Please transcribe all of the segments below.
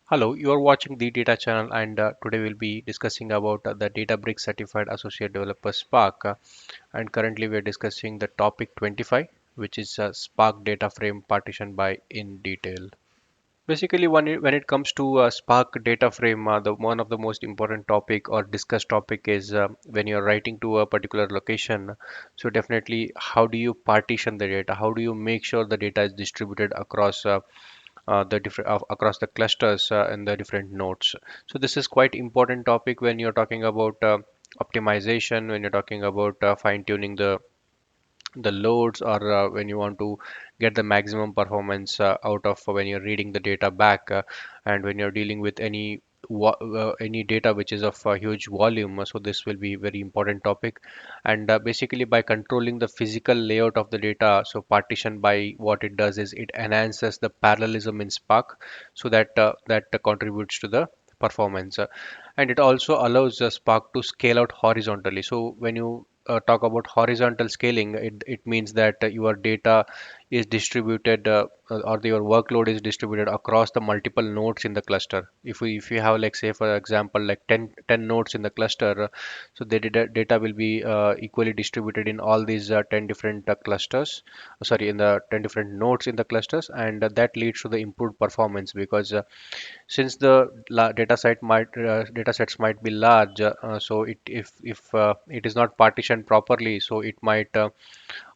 Hello, you are watching the Data Channel, and today we'll be discussing about the Databricks Certified Associate Developer Spark. And currently, we are discussing the topic 25, which is Spark Dataframe Partition by in detail. Basically, when it comes to Spark Dataframe, the one of the most important topic or discussed topic is when you're writing to a particular location. So definitely, how do you partition the data? How do you make sure the data is distributed across the clusters in the different nodes. So this is quite important topic when you're talking about optimization, when you're talking about fine-tuning the loads, or when you want to get the maximum performance out of when you're reading the data back, and when you're dealing with any data which is of a huge volume. So this will be very important topic. And basically, by controlling the physical layout of the data, so partition by, what it does is it enhances the parallelism in Spark, so that contributes to the performance. And it also allows Spark to scale out horizontally. So when you talk about horizontal scaling, it means that your data is distributed, or your workload is distributed across the multiple nodes in the cluster. If you have, like, say for example, like ten nodes in the cluster, so the data will be equally distributed in all these 10 different clusters, sorry, in the 10 different nodes in the clusters. And that leads to the improved performance, because since the data sets might be large, so if it is not partitioned properly, so it might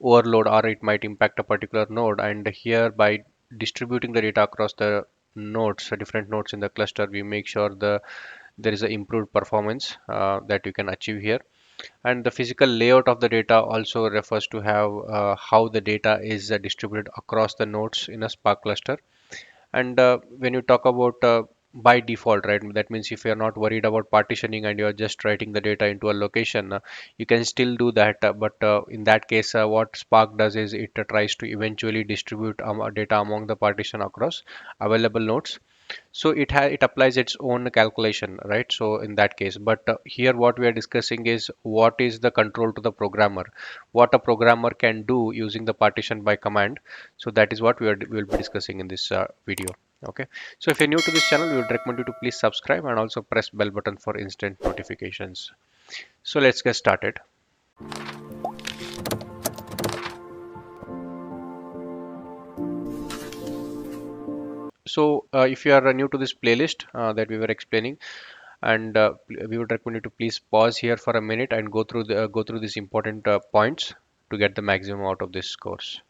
overload, or it might impact a particular node. And here, by distributing the data across the nodes, different nodes in the cluster, we make sure there is a improved performance that you can achieve here. And the physical layout of the data also refers to have how the data is distributed across the nodes in a Spark cluster. And when you talk about by default, right, that means if you're not worried about partitioning and you're just writing the data into a location, you can still do that. But in that case, what Spark does is it tries to eventually distribute data among the partition across available nodes. So it applies its own calculation, right? So in that case, but here what we are discussing is what is the control to the programmer, what a programmer can do using the partition by command. So that is what we will be discussing in this video. Okay, so if you're new to this channel, we would recommend you to please subscribe and also press bell button for instant notifications. So let's get started. So if you are new to this playlist that we were explaining, and we would recommend you to please pause here for a minute and go through these important points to get the maximum out of this course.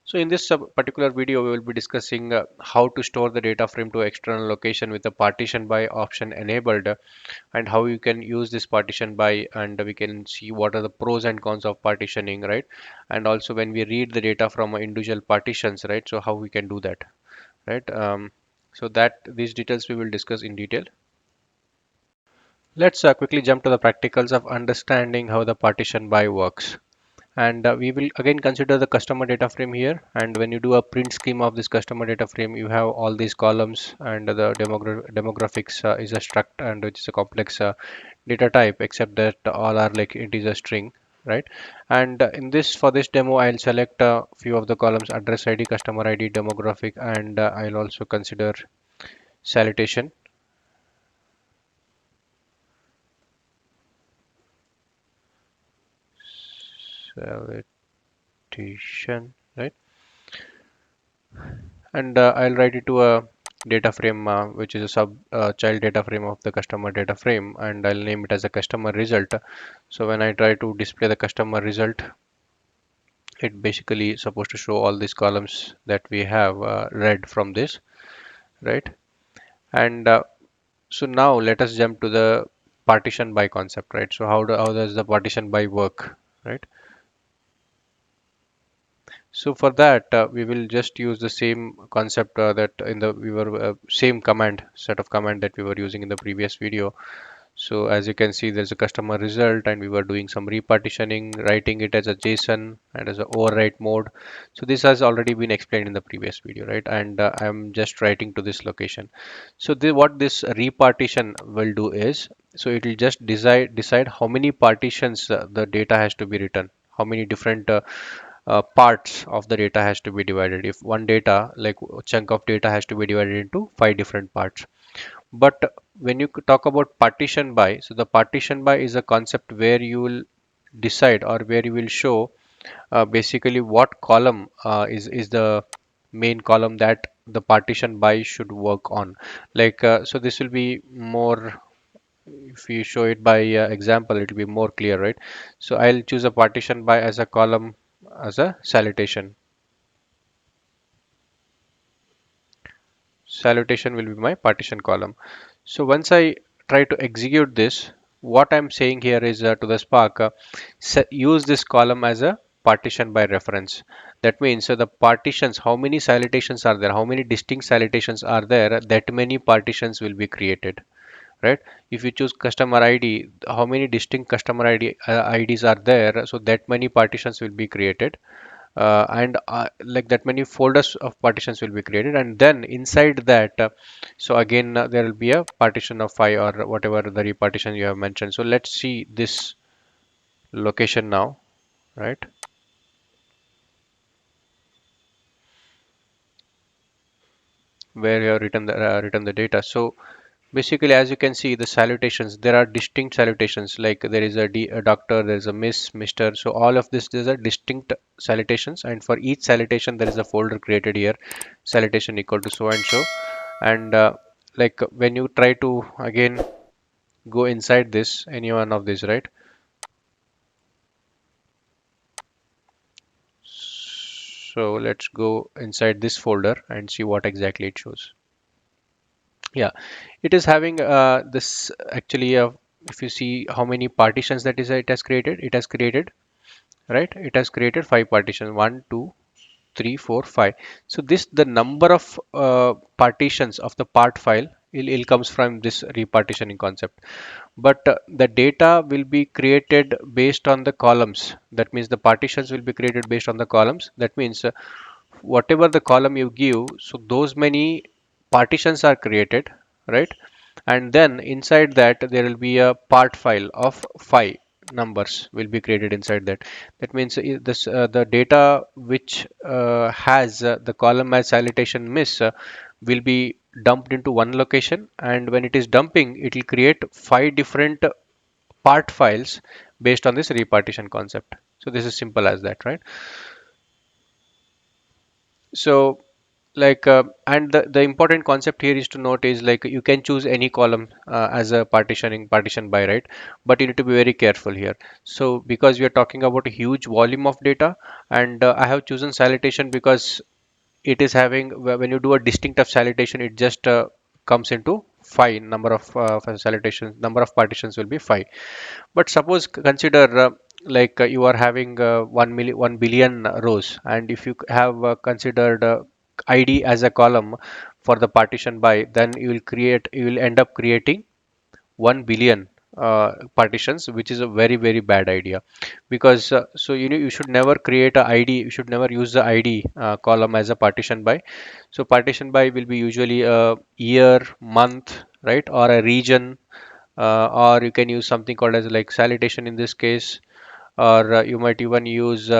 So in this particular video, we will be discussing how to store the data frame to external location with the partition by option enabled, and how you can use this partition by, and we can see what are the pros and cons of partitioning, right? And also when we read the data from individual partitions, right? So how we can do that, right? So that these details we will discuss in detail. Let's quickly jump to the practicals of understanding how the partition by works. And we will again consider the customer data frame here. And when you do a print scheme of this customer data frame, you have all these columns, and the demographics is a struct, and which is a complex data type, except that all are like integer string, right? And for this demo, I'll select a few of the columns: address ID, customer ID, demographic, and I'll also consider salutation. Salutation, right? And I'll write it to a data frame which is a sub child data frame of the customer data frame, and I'll name it as a customer result. So when I try to display the customer result, it basically supposed to show all these columns that we have read from this, right? And so now let us jump to the partition by concept, right? So how does the partition by work, right? So for that, we will just use the same concept that in the we were same command set of command that we were using in the previous video. So as you can see, there's a customer result, and we were doing some repartitioning, writing it as a JSON and as a overwrite mode. So this has already been explained in the previous video, right? And I'm just writing to this location. So what this repartition will do is, so it will just decide how many partitions the data has to be written, how many different parts of the data has to be divided. If one data, like chunk of data, has to be divided into 5 different parts. But when you talk about partition by, so the partition by is a concept where you will decide, or where you will show basically what column is the main column that the partition by should work on. Like so this will be more, if you show it by example, it will be more clear, right? So I'll choose a partition by as a column, as a salutation. Salutation will be my partition column. So once I try to execute this, what I'm saying here is to the Spark, use this column as a partition by reference. That means the partitions, how many salutations are there, how many distinct salutations are there, that many partitions will be created, right? If you choose customer ID, how many distinct customer IDs are there, so that many partitions will be created, and like that many folders of partitions will be created, and then inside that, so again there will be a partition of 5 or whatever the repartition you have mentioned. So let's see this location now, right? Where you have written the data. So basically, as you can see, the salutations, there are distinct salutations, like there is a doctor, there is a miss, Mr. So all of this, these are distinct salutations, and for each salutation there is a folder created here, salutation equal to so and so. And like when you try to again go inside this, any one of these, right? So let's go inside this folder and see what exactly it shows. Yeah, it is having this actually, if you see how many partitions that is it has created, right? It has created 5 partitions, one, two, three, four, five. So this, the number of partitions of the part file, it comes from this repartitioning concept. But the data will be created based on the columns. That means the partitions will be created based on the columns. That means whatever the column you give, so those many partitions are created, right? And then inside that there will be a part file of 5 numbers will be created inside that. That means this the data which has the column as salutation miss will be dumped into one location, and when it is dumping, it will create 5 different part files based on this repartition concept. So this is simple as that, right? So like and the important concept here is to note is, like, you can choose any column as a partition by, right? But you need to be very careful here. So because we are talking about a huge volume of data, and I have chosen salutation because it is having, when you do a distinct of salutation, it just comes into 5 number of salutation, number of partitions will be 5. But suppose consider like you are having 1 billion rows, and if you have considered ID as a column for the partition by, then you will end up creating 1 billion partitions, which is a very very bad idea. Because so you know, you should never create a ID, you should never use the ID column as a partition by. So partition by will be usually a year, month, right, or a region, or you can use something called as like salutation in this case, or you might even use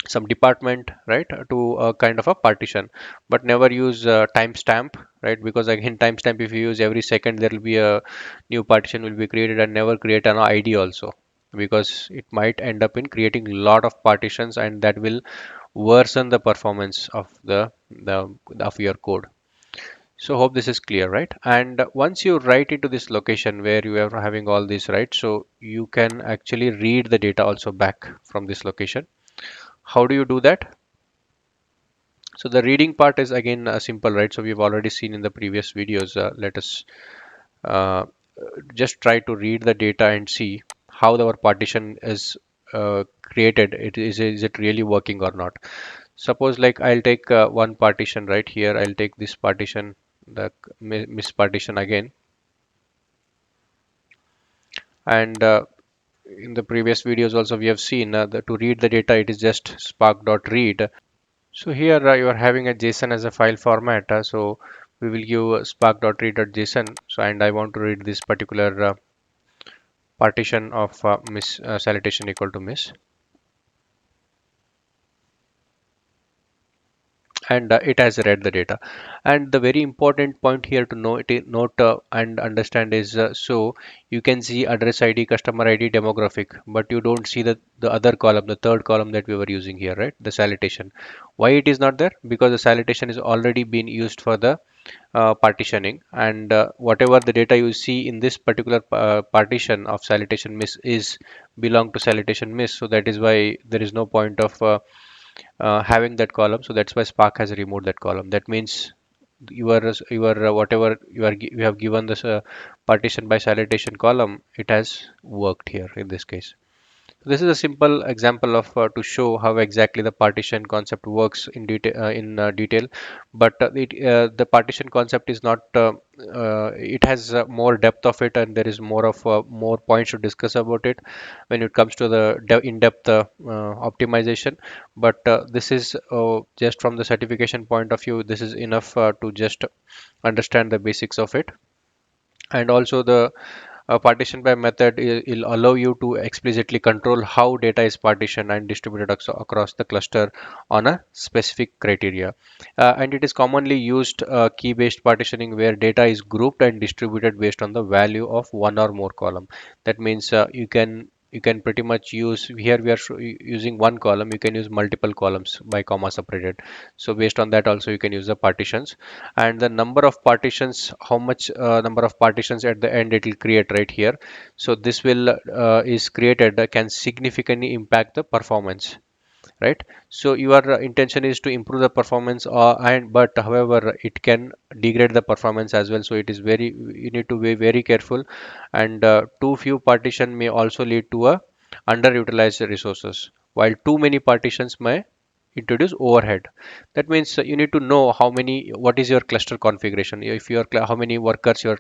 some department, right, to a kind of a partition. But never use timestamp, right? Because again, timestamp, if you use every second, there will be a new partition will be created, and never create an ID also, because it might end up in creating a lot of partitions, and that will worsen the performance of the of your code. So hope this is clear, right? And once you write it to this location where you are having all this, right? So you can actually read the data also back from this location. How do you do that? So the reading part is again simple, right? So we've already seen in the previous videos. Let us uh, just try to read the data and see how our partition is created. Is it really working or not? Suppose like I'll take one partition right here. I'll take this partition, the miss partition again, and in the previous videos also we have seen to read the data, it is just spark.read. So here you are having a JSON as a file format. So we will give spark.read.json. So and I want to read this particular partition of miss salutation equal to miss. and it has read the data. And the very important point here to note and understand is, so you can see address ID, customer ID, demographic, but you don't see the other column, the third column that we were using here, right? The salutation. Why it is not there? Because the salutation is already been used for the partitioning, and whatever the data you see in this particular partition of salutation miss is belong to salutation miss. So that is why there is no point of having that column. So that's why Spark has removed that column. That means your whatever you have given this partition by salutation column, it has worked here in this case. So this is a simple example of to show how exactly the partition concept works in detail. But the partition concept is not. It has more depth of it, and there is more points to discuss about it when it comes to the in-depth optimization. But this is just from the certification point of view. This is enough to just understand the basics of it. And also the partition by method will allow you to explicitly control how data is partitioned and distributed across the cluster on a specific criteria. And it is commonly used key based partitioning where data is grouped and distributed based on the value of one or more column. That means you can pretty much use, here we are using one column, you can use multiple columns by comma separated. So based on that also you can use the partitions. And the number of partitions, how much number of partitions at the end it will create right here. So this will is created can significantly impact the performance, right? So your intention is to improve the performance, and but however it can degrade the performance as well. So it is very, you need to be very careful. And too few partition may also lead to a underutilized resources, while too many partitions may introduce overhead. That means you need to know how many, what is your cluster configuration, if your how many workers your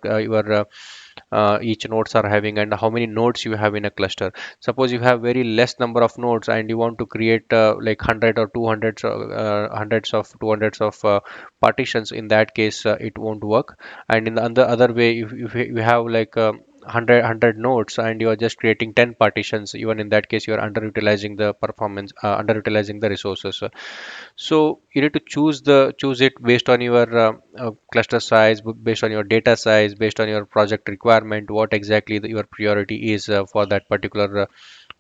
each nodes are having, and how many nodes you have in a cluster. Suppose you have very less number of nodes and you want to create like 100 or 200 hundreds of 200s of partitions. In that case it won't work. And in the other way, if you have like 100 nodes and you are just creating 10 partitions, even in that case you are underutilizing the performance, underutilizing the resources. So you need to choose it based on your cluster size, based on your data size, based on your project requirement, what exactly your priority is for that particular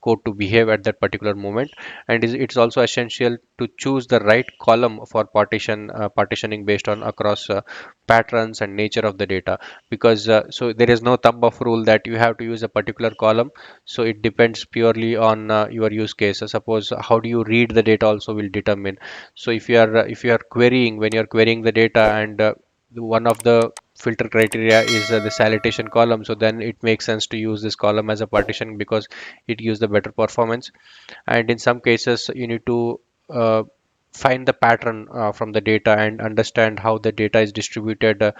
code to behave at that particular moment. And it's also essential to choose the right column for partitioning based on across patterns and nature of the data. Because so there is no thumb of rule that you have to use a particular column. So it depends purely on your use case. Suppose how do you read the data also will determine. So if you are querying, when you're querying the data, and one of the filter criteria is the salutation column, so then it makes sense to use this column as a partition because it gives the better performance. And in some cases you need to find the pattern from the data and understand how the data is distributed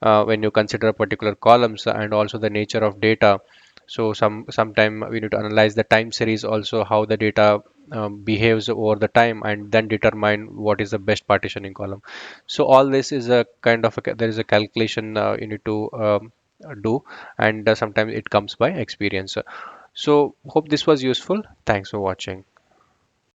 when you consider particular columns, and also the nature of data. So sometime we need to analyze the time series also, how the data behaves over the time, and then determine what is the best partitioning column. So all this is a kind of there is a calculation you need to do, and sometimes it comes by experience. So hope this was useful. Thanks for watching.